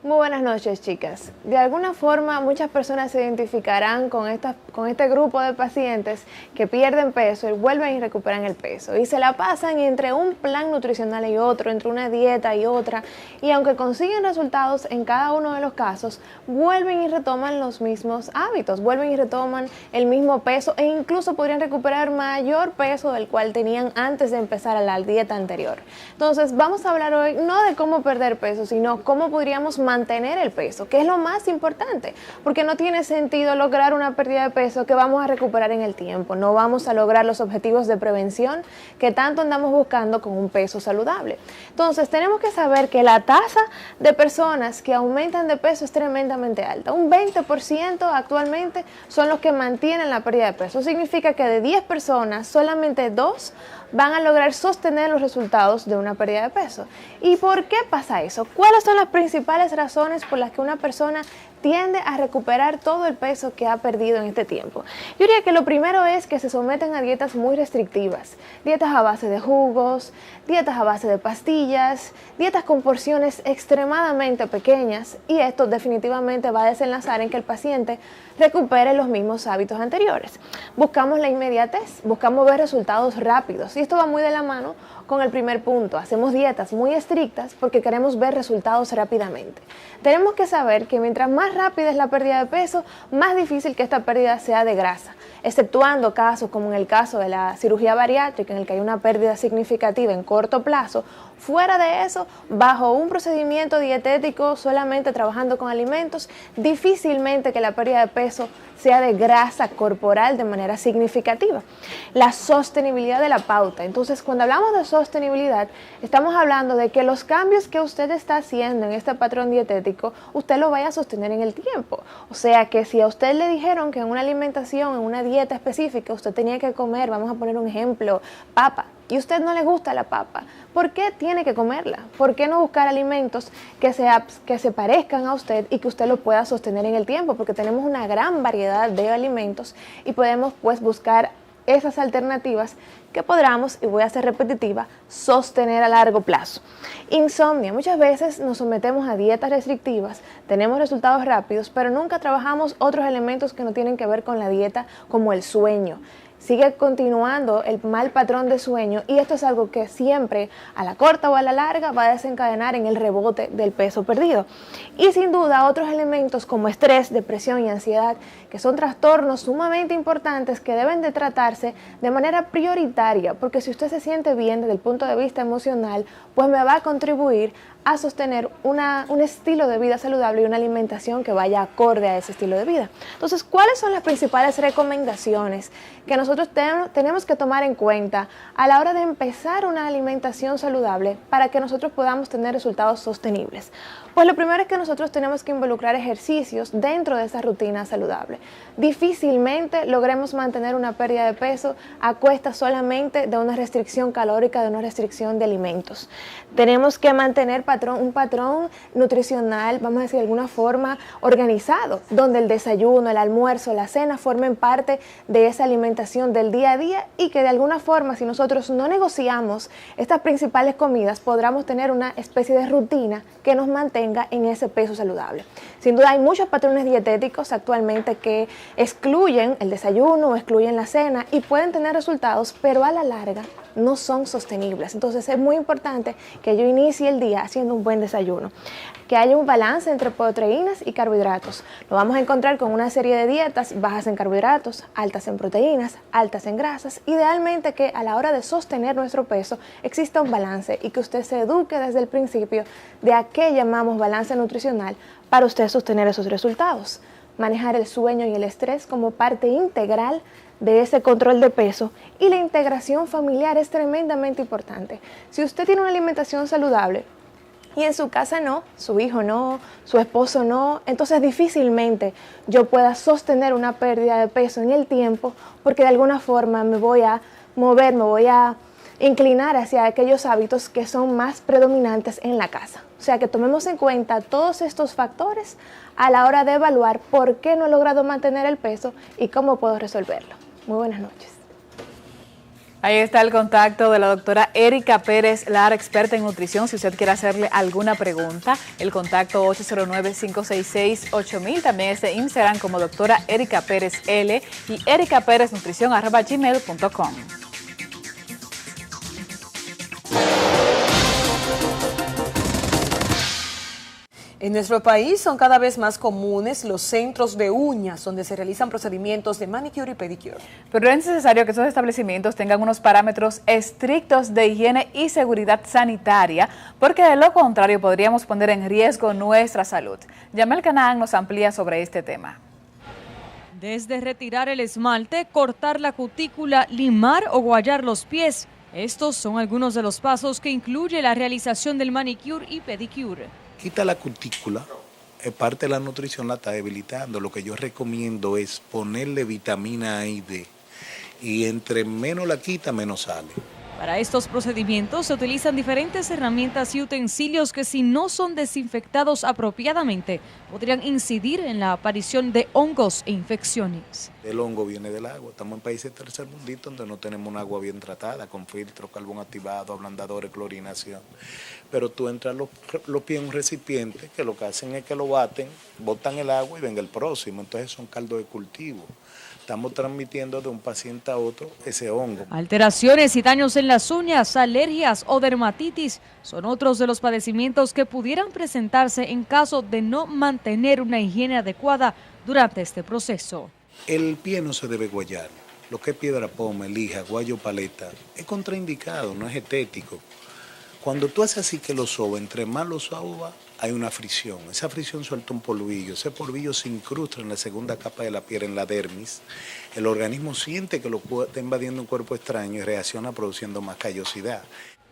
Muy buenas noches, chicas. De alguna forma, muchas personas se identificarán con este grupo de pacientes que pierden peso y vuelven y recuperan el peso. Y se la pasan entre un plan nutricional y otro, entre una dieta y otra. Y aunque consiguen resultados en cada uno de los casos, vuelven y retoman los mismos hábitos, vuelven y retoman el mismo peso e incluso podrían recuperar mayor peso del cual tenían antes de empezar a la dieta anterior. Entonces, vamos a hablar hoy no de cómo perder peso, sino cómo podríamos mantener el peso, que es lo más importante, porque no tiene sentido lograr una pérdida de peso que vamos a recuperar en el tiempo, no vamos a lograr los objetivos de prevención que tanto andamos buscando con un peso saludable. Entonces tenemos que saber que la tasa de personas que aumentan de peso es tremendamente alta, un 20% actualmente son los que mantienen la pérdida de peso. Eso significa que de 10 personas, solamente 2 van a lograr sostener los resultados de una pérdida de peso. ¿Y por qué pasa eso? ¿Cuáles son las principales razones por las que una persona tiende a recuperar todo el peso que ha perdido en este tiempo? Yo diría que lo primero es que se someten a dietas muy restrictivas, dietas a base de jugos, dietas a base de pastillas, dietas con porciones extremadamente pequeñas, y esto definitivamente va a desenlazar en que el paciente recupere los mismos hábitos anteriores. Buscamos la inmediatez, buscamos ver resultados rápidos, y esto va muy de la mano con el primer punto. Hacemos dietas muy estrictas porque queremos ver resultados rápidamente. Tenemos que saber que mientras más rápida es la pérdida de peso, más difícil que esta pérdida sea de grasa, exceptuando casos como en el caso de la cirugía bariátrica, en el que hay una pérdida significativa en corto plazo. Fuera de eso, bajo un procedimiento dietético, solamente trabajando con alimentos, difícilmente que la pérdida de peso sea de grasa corporal de manera significativa. La sostenibilidad de la pauta. Entonces, cuando hablamos de sostenibilidad, estamos hablando de que los cambios que usted está haciendo en este patrón dietético, usted lo vaya a sostener en el tiempo. O sea, que si a usted le dijeron que en una alimentación, en una dieta específica, usted tenía que comer, vamos a poner un ejemplo, papa, y a usted no le gusta la papa, ¿por qué tiene que comerla? ¿Por qué no buscar alimentos que se parezcan a usted y que usted lo pueda sostener en el tiempo? Porque tenemos una gran variedad de alimentos y podemos pues buscar esas alternativas que podamos, y voy a ser repetitiva, sostener a largo plazo. Insomnio. Muchas veces nos sometemos a dietas restrictivas, tenemos resultados rápidos, pero nunca trabajamos otros elementos que no tienen que ver con la dieta, como el sueño. Sigue continuando el mal patrón de sueño, y esto es algo que siempre, a la corta o a la larga, va a desencadenar en el rebote del peso perdido. Y sin duda otros elementos como estrés, depresión y ansiedad, que son trastornos sumamente importantes que deben de tratarse de manera prioritaria, porque si usted se siente bien desde el punto de vista emocional, pues me va a contribuir a sostener un estilo de vida saludable y una alimentación que vaya acorde a ese estilo de vida. Entonces, ¿cuáles son las principales recomendaciones que nosotros tenemos que tomar en cuenta a la hora de empezar una alimentación saludable para que nosotros podamos tener resultados sostenibles? Pues lo primero es que nosotros tenemos que involucrar ejercicios dentro de esa rutina saludable. Difícilmente logremos mantener una pérdida de peso a cuesta solamente de una restricción calórica, de una restricción de alimentos. Tenemos que mantener un patrón nutricional, vamos a decir de alguna forma, organizado, donde el desayuno, el almuerzo, la cena formen parte de esa alimentación del día a día, y que de alguna forma, si nosotros no negociamos estas principales comidas, podamos tener una especie de rutina que nos mantenga en ese peso saludable. Sin duda hay muchos patrones dietéticos actualmente que excluyen el desayuno o excluyen la cena y pueden tener resultados, pero a la larga no son sostenibles. Entonces es muy importante que yo inicie el día haciendo un buen desayuno, que haya un balance entre proteínas y carbohidratos. Lo vamos a encontrar con una serie de dietas bajas en carbohidratos, altas en proteínas, altas en grasas. Idealmente que a la hora de sostener nuestro peso exista un balance, y que usted se eduque desde el principio de a qué llamamos balance nutricional para usted sostener esos resultados. Manejar el sueño y el estrés como parte integral de ese control de peso, y la integración familiar es tremendamente importante. Si usted tiene una alimentación saludable y en su casa no, su hijo no, su esposo no, entonces difícilmente yo pueda sostener una pérdida de peso en el tiempo, porque de alguna forma me voy a mover, me voy a inclinar hacia aquellos hábitos que son más predominantes en la casa. O sea, que tomemos en cuenta todos estos factores a la hora de evaluar por qué no he logrado mantener el peso y cómo puedo resolverlo. Muy buenas noches. Ahí está el contacto de la doctora Erika Pérez Lara, experta en nutrición. Si usted quiere hacerle alguna pregunta, el contacto 809-566-8000. También es de Instagram como doctora Erika Pérez L y ericapereznutrición@gmail.com. En nuestro país son cada vez más comunes los centros de uñas donde se realizan procedimientos de manicure y pedicure. Pero es necesario que esos establecimientos tengan unos parámetros estrictos de higiene y seguridad sanitaria, porque de lo contrario podríamos poner en riesgo nuestra salud. Yamel Canaan nos amplía sobre este tema. Desde retirar el esmalte, cortar la cutícula, limar o guayar los pies. Estos son algunos de los pasos que incluye la realización del manicure y pedicure. Quita la cutícula, parte de la nutrición la está debilitando. Lo que yo recomiendo es ponerle vitamina A y D. Y entre menos la quita, menos sale. Para estos procedimientos se utilizan diferentes herramientas y utensilios que, si no son desinfectados apropiadamente, podrían incidir en la aparición de hongos e infecciones. El hongo viene del agua. Estamos en países tercermundistas donde no tenemos un agua bien tratada, con filtros, carbón activado, ablandadores, clorinación. Pero tú entras los pies en un recipiente que lo que hacen es que lo baten, botan el agua y venga el próximo. Entonces son caldos de cultivo. Estamos transmitiendo de un paciente a otro ese hongo. Alteraciones y daños en las uñas, alergias o dermatitis son otros de los padecimientos que pudieran presentarse en caso de no mantener una higiene adecuada durante este proceso. El pie no se debe guayar. Lo que es piedra poma, lija, guayo, paleta, es contraindicado, no es estético. Cuando tú haces así que lo soba, entre más lo soba, hay una fricción. Esa fricción suelta un polvillo. Ese polvillo se incrusta en la segunda capa de la piel, en la dermis. El organismo siente que lo está invadiendo un cuerpo extraño y reacciona produciendo más callosidad.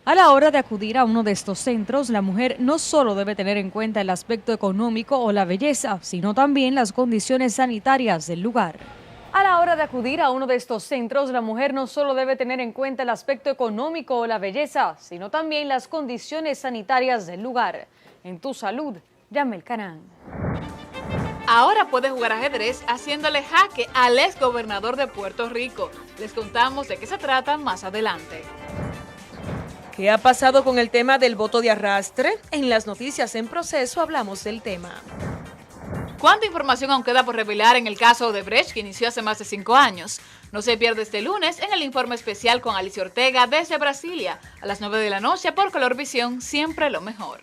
A la hora de acudir a uno de estos centros, la mujer no solo debe tener en cuenta el aspecto económico o la belleza, sino también las condiciones sanitarias del lugar. A la hora de acudir a uno de estos centros, la mujer no solo debe tener en cuenta el aspecto económico o la belleza, sino también las condiciones sanitarias del lugar. En tu salud, Yamel Canán. Ahora puede jugar ajedrez haciéndole jaque al ex gobernador de Puerto Rico. Les contamos de qué se trata más adelante. ¿Qué ha pasado con el tema del voto de arrastre? En las noticias en proceso hablamos del tema. ¿Cuánta información aún queda por revelar en el caso de Odebrecht, que inició hace más de 5 años? No se pierde este lunes en el informe especial con Alicia Ortega desde Brasilia, a las 9 de la noche por Color Visión, siempre lo mejor.